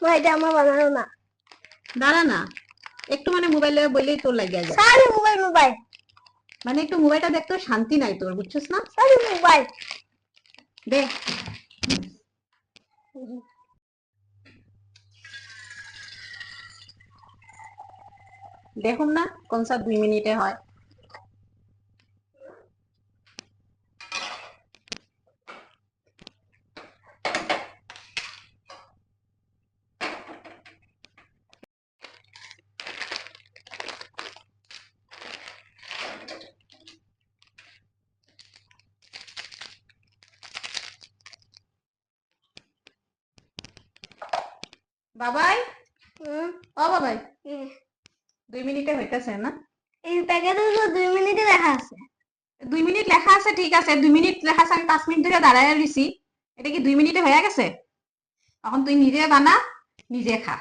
মা এটা আমার বানানো না। দাঁড়া না, একটু মানে মোবাইলে বললেই তোর লাগিয়া যায়। সারি মোবাইল মোবাইল মানে একটু মোবাইলটা দেখতে শান্তি নাই তোর, বুঝছিস না? সারি মোবাইল দে দেখুন না কোন সব 2 মিনিটে হয়। বাবাই, ও বাবাই, 2 মিনিটে হইতেছে না? এই প্যাকেটে তো 2 মিনিটে লেখা আছে। 2 মিনিট লেখা আছে, ঠিক আছে 2 মিনিট লেখা আছে, আমি 5 মিনিট ধরে দাঁড়ায় রইছি। এটা কি 2 মিনিটে হয়ে গেছে? এখন তুই নিজে বানা, নিজে খা।